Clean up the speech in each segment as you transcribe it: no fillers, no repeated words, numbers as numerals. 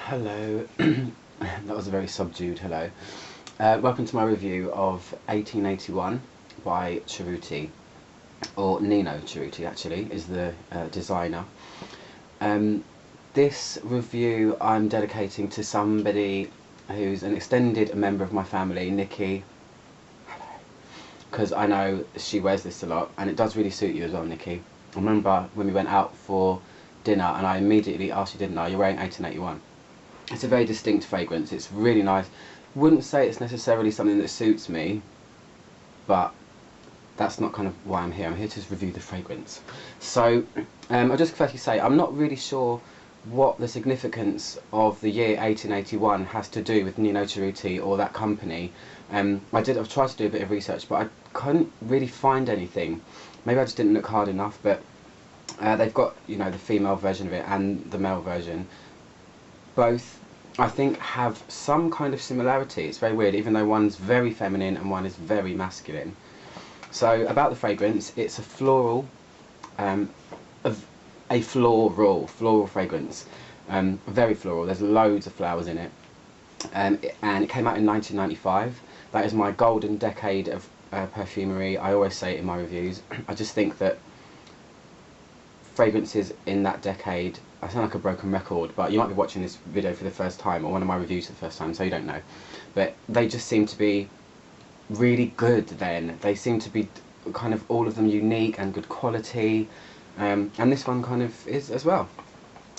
Hello. That was a very subdued hello. Welcome to my review of 1881 by Cerruti, or Nino Cerruti actually, is the designer. This review I'm dedicating to somebody who's an extended member of my family, Nikki, because I know she wears this a lot, and it does really suit you as well, Nikki. I remember when we went out for dinner and I immediately asked you, didn't I, you're wearing 1881. It's a very distinct fragrance, it's really nice. Wouldn't say it's necessarily something that suits me, but that's not kind of why I'm here. I'm here to review the fragrance. So I'll just firstly say I'm not really sure what the significance of the year 1881 has to do with Nino Cerruti or that company. I've tried to do a bit of research, but I couldn't really find anything. Maybe I just didn't look hard enough, but they've got, you know, the female version of it and the male version. Both, I think, have some kind of similarity. It's very weird, even though one's very feminine and one is very masculine. So about the fragrance, it's a floral, floral fragrance, very floral. There's loads of flowers in it, and it came out in 1995. That is my golden decade of perfumery. I always say it in my reviews. I just think that fragrances in that decade, I sound like a broken record, but you might be watching this video for the first time, or one of my reviews for the first time, so you don't know. But they just seem to be really good then. They seem to be kind of all of them unique and good quality, and this one kind of is as well.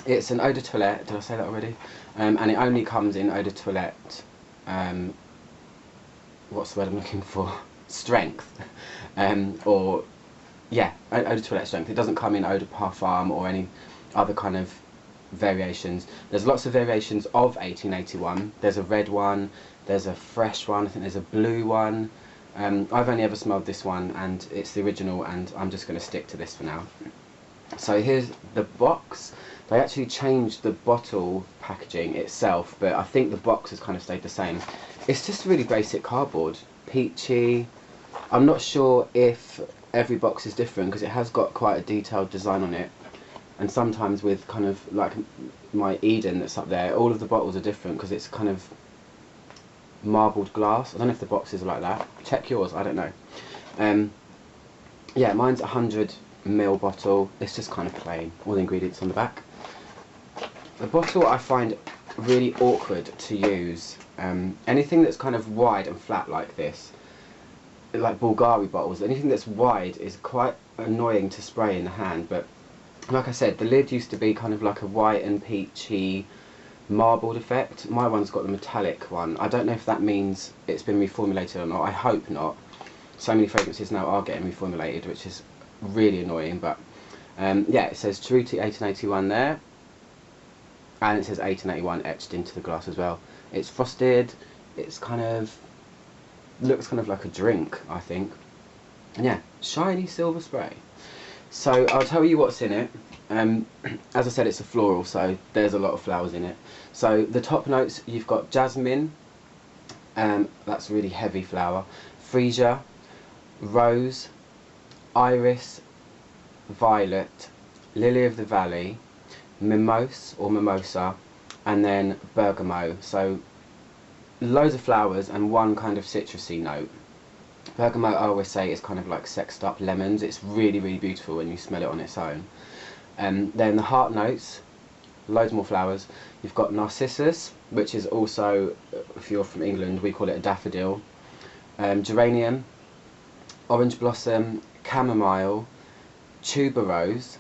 It's an eau de toilette, did I say that already? And it only comes in eau de toilette, what's the word I'm looking for? Strength. Or, yeah, eau de toilette strength. It doesn't come in eau de parfum or any other kind of variations. There's lots of variations of 1881. There's a red one, there's a fresh one, I think there's a blue one. I've only ever smelled this one, and it's the original, and I'm just going to stick to this for now. So here's the box. They actually changed the bottle packaging itself, but I think the box has kind of stayed the same. It's just really basic cardboard, peachy. I'm not sure if every box is different, because it has got quite a detailed design on it. And sometimes with kind of like my Eden that's up there, all of the bottles are different because it's kind of marbled glass. I don't know if the boxes are like that. Check yours, I don't know. Yeah, mine's a 100ml bottle. It's just kind of plain, all the ingredients on the back. The bottle I find really awkward to use. Anything that's kind of wide and flat like this, like Bulgari bottles, anything that's wide is quite annoying to spray in the hand, but like I said, the lid used to be kind of like a white and peachy marbled effect. My one's got the metallic one. I don't know if that means it's been reformulated or not. I hope not. So many fragrances now are getting reformulated, which is really annoying, but yeah, it says Cerruti 1881 there, and it says 1881 etched into the glass as well. It's frosted, it's kind of, looks kind of like a drink, I think. And yeah, shiny silver spray. So I'll tell you what's in it. As I said, it's a floral, so there's a lot of flowers in it. So the top notes, you've got jasmine, that's a really heavy flower, freesia, rose, iris, violet, lily of the valley, mimosa or mimosa, and then bergamot. So loads of flowers and one kind of citrusy note. Bergamot, I always say, is kind of like sexed up lemons. It's really, really beautiful when you smell it on its own. Then the heart notes, loads more flowers. You've got narcissus, which is also, if you're from England, we call it a daffodil. Geranium, orange blossom, chamomile, tuberose,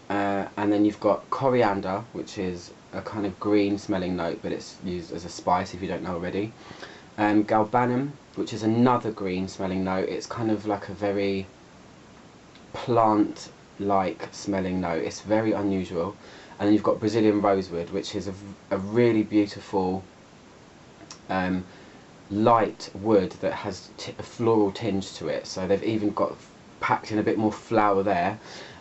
and then you've got coriander, which is a kind of green smelling note, but it's used as a spice if you don't know already. Galbanum, which is another green smelling note. It's kind of like a very plant like smelling note. It's very unusual. And then you've got Brazilian rosewood, which is a really beautiful light wood that has a floral tinge to it. So they've even got packed in a bit more flower there.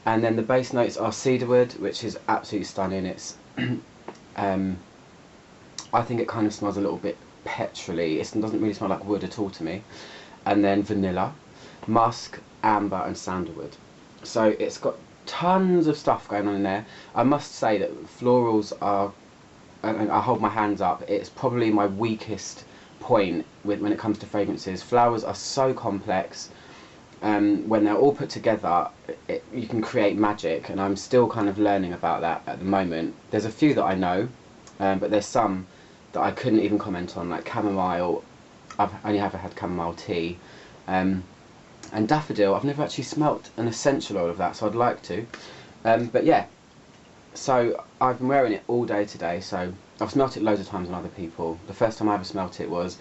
And then the base notes are cedarwood, which is absolutely stunning. It's I think it kind of smells a little bit petrol-y. It doesn't really smell like wood at all to me. And then vanilla, musk, amber and sandalwood. So it's got tons of stuff going on in there. I must say that florals are and I hold my hands up, it's probably my weakest point when it comes to fragrances. Flowers are so complex. When they're all put together, you can create magic, and I'm still kind of learning about that at the moment. There's a few that I know, but there's some that I couldn't even comment on, like chamomile. I've only ever had chamomile tea, and daffodil. I've never actually smelt an essential oil of that, so I'd like to. But yeah, so I've been wearing it all day today. So I've smelt it loads of times on other people. The first time I ever smelt it was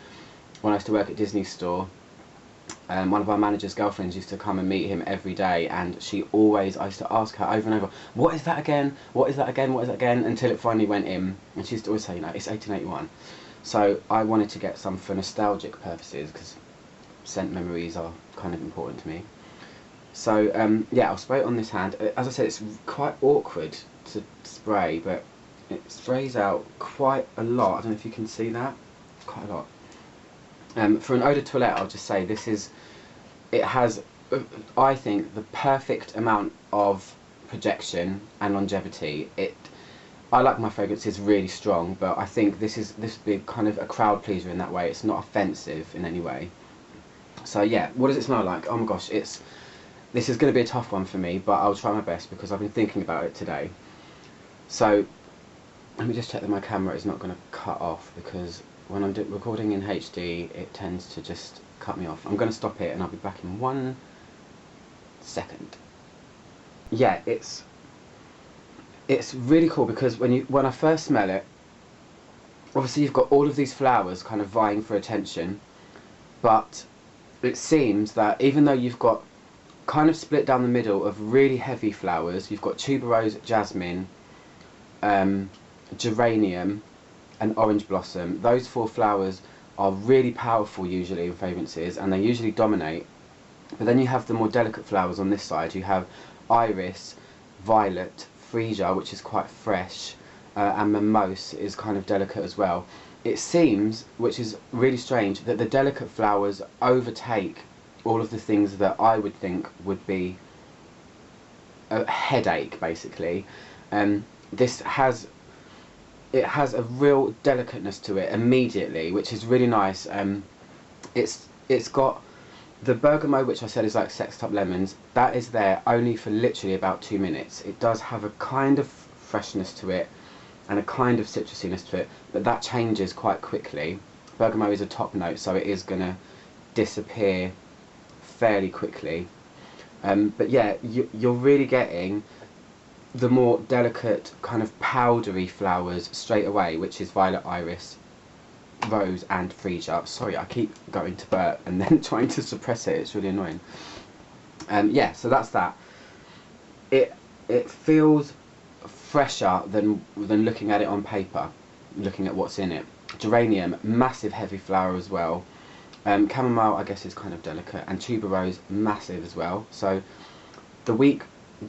when I used to work at Disney store. One of our manager's girlfriends used to come and meet him every day, and she always, I used to ask her over and over, what is that again? What is that again? What is that again? Until it finally went in, and she used to always say, you know, it's 1881. So I wanted to get some for nostalgic purposes, because scent memories are kind of important to me. So yeah, I'll spray it on this hand. As I said, it's quite awkward to spray, but it sprays out quite a lot. I don't know if you can see that. Quite a lot. For an eau de toilette, I'll just say it has, I think, the perfect amount of projection and longevity. I like my fragrances really strong, but I think this would be kind of a crowd pleaser in that way. It's not offensive in any way. So yeah, what does it smell like? Oh my gosh, this is going to be a tough one for me, but I'll try my best because I've been thinking about it today. So let me just check that my camera is not going to cut off, because when I'm recording in HD, it tends to just cut me off. I'm going to stop it and I'll be back in 1 second. Yeah, it's really cool because when I first smell it, obviously you've got all of these flowers kind of vying for attention, but it seems that even though you've got kind of split down the middle of really heavy flowers, you've got tuberose, jasmine, geranium and orange blossom. Those 4 flowers are really powerful usually in fragrances, and they usually dominate. But then you have the more delicate flowers on this side. You have iris, violet, freesia, which is quite fresh, and mimosa is kind of delicate as well. It seems, which is really strange, that the delicate flowers overtake all of the things that I would think would be a headache, basically. It has a real delicateness to it immediately, which is really nice. It's got the bergamot, which I said is like sexed up lemons. That is there only for literally about 2 minutes. It does have a kind of freshness to it and a kind of citrusiness to it, but that changes quite quickly. Bergamot is a top note, so it is going to disappear fairly quickly. But yeah, you're really getting the more delicate kind of powdery flowers straight away, which is violet, iris, rose and freesia. Sorry, I keep going to burp and then trying to suppress it. It's really annoying. Yeah, so that's that. It feels fresher than looking at it on paper, looking at what's in it. Geranium, massive heavy flower as well. Chamomile, I guess, is kind of delicate, and tuberose, massive as well. So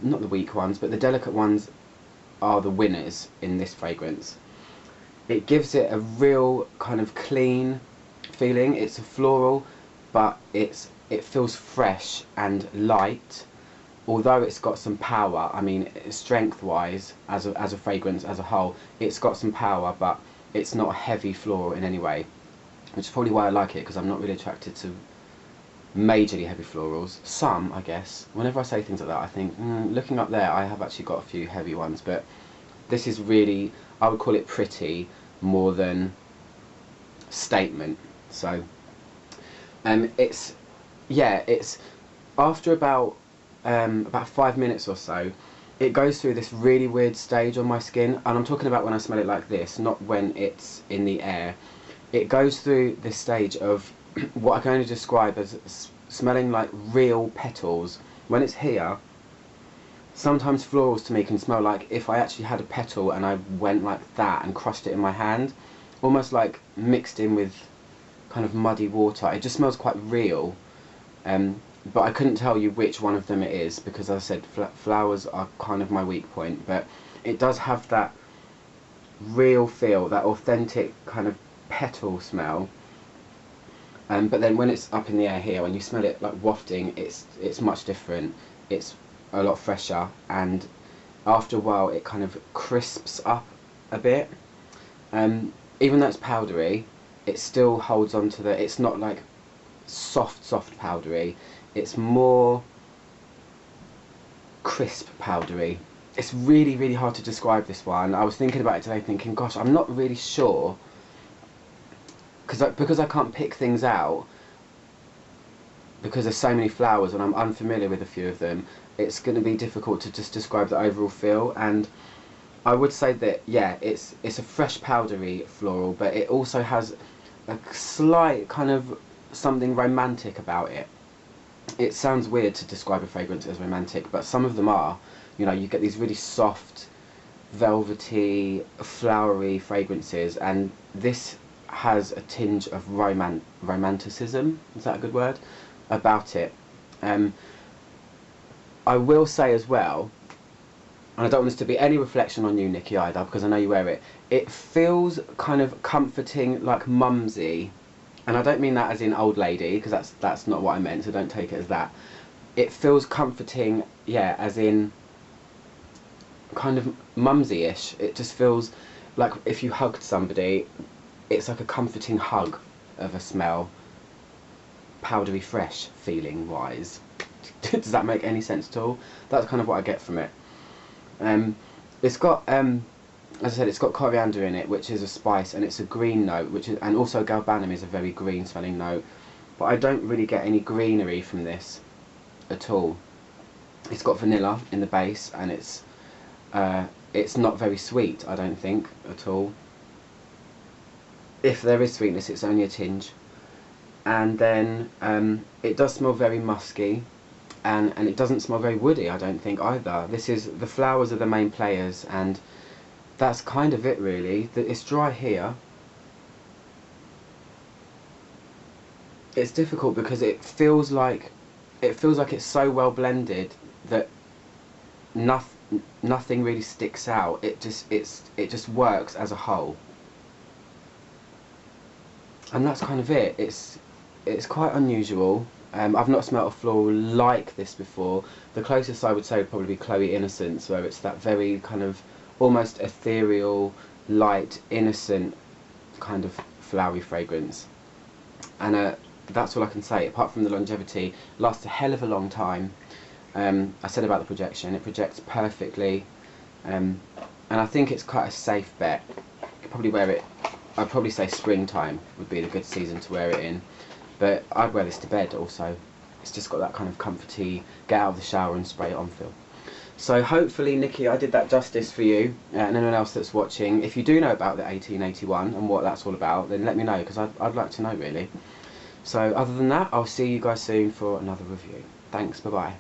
not the weak ones, but the delicate ones are the winners in this fragrance. It gives it a real kind of clean feeling. It's a floral, but it feels fresh and light, although it's got some power. I mean, strength wise, as a fragrance as a whole, it's got some power, but it's not a heavy floral in any way, which is probably why I like it, because I'm not really attracted to majorly heavy florals. Some, I guess. Whenever I say things like that, I think, looking up there, I have actually got a few heavy ones, but this is really, I would call it pretty more than statement. So, it's after about 5 minutes or so, it goes through this really weird stage on my skin, and I'm talking about when I smell it like this, not when it's in the air. It goes through this stage of what I can only describe as smelling like real petals. When it's here, sometimes florals to me can smell like if I actually had a petal and I went like that and crushed it in my hand, almost like mixed in with kind of muddy water. It just smells quite real, but I couldn't tell you which one of them it is, because as I said, flowers are kind of my weak point, but it does have that real feel, that authentic kind of petal smell. But then when it's up in the air here, when you smell it like wafting, it's much different. It's a lot fresher, and after a while it kind of crisps up a bit. Even though it's powdery, it still holds on to it's not like soft powdery, it's more crisp powdery. It's really hard to describe this one. I was thinking about it today, thinking, gosh, I'm not really sure, because I can't pick things out, because there's so many flowers and I'm unfamiliar with a few of them. It's going to be difficult to just describe the overall feel. And I would say that, yeah, it's a fresh powdery floral, but it also has a slight kind of something romantic about it. It sounds weird to describe a fragrance as romantic, but some of them are. You know, you get these really soft, velvety, flowery fragrances, and this has a tinge of romanticism, is that a good word, about it. I will say as well, and I don't want this to be any reflection on you, Nikki, either, because I know you wear it, it feels kind of comforting, like mumsy. And I don't mean that as in old lady, because that's not what I meant, so don't take it as that. It feels comforting, yeah, as in kind of mumsy-ish. It just feels like if you hugged somebody, it's like a comforting hug of a smell, powdery fresh feeling wise. Does that make any sense at all? That's kind of what I get from it. It's got as I said, it's got coriander in it, which is a spice, and it's a green note, and also galbanum is a very green smelling note, but I don't really get any greenery from this at all. It's got vanilla in the base, and it's not very sweet, I don't think, at all. If there is sweetness, it's only a tinge. And then it does smell very musky, and it doesn't smell very woody, I don't think, either. The flowers are the main players, and that's kind of it, really. It's dry here. It's difficult because it feels like it's so well blended that nothing really sticks out. It just works as a whole, and that's kind of it. It's quite unusual. I've not smelt a floral like this before. The closest I would say would probably be Chloe Innocence, where it's that very kind of almost ethereal, light, innocent kind of flowery fragrance. And that's all I can say, apart from the longevity. It lasts a hell of a long time. I said about the projection, it projects perfectly, and I think it's quite a safe bet. You could probably wear it, I'd probably say springtime would be the good season to wear it in, but I'd wear this to bed also. It's just got that kind of comforty, get out of the shower and spray it on feel. So hopefully, Nikki, I did that justice for you, and anyone else that's watching. If you do know about the 1881 and what that's all about, then let me know, because I'd like to know, really. So other than that, I'll see you guys soon for another review. Thanks, bye-bye.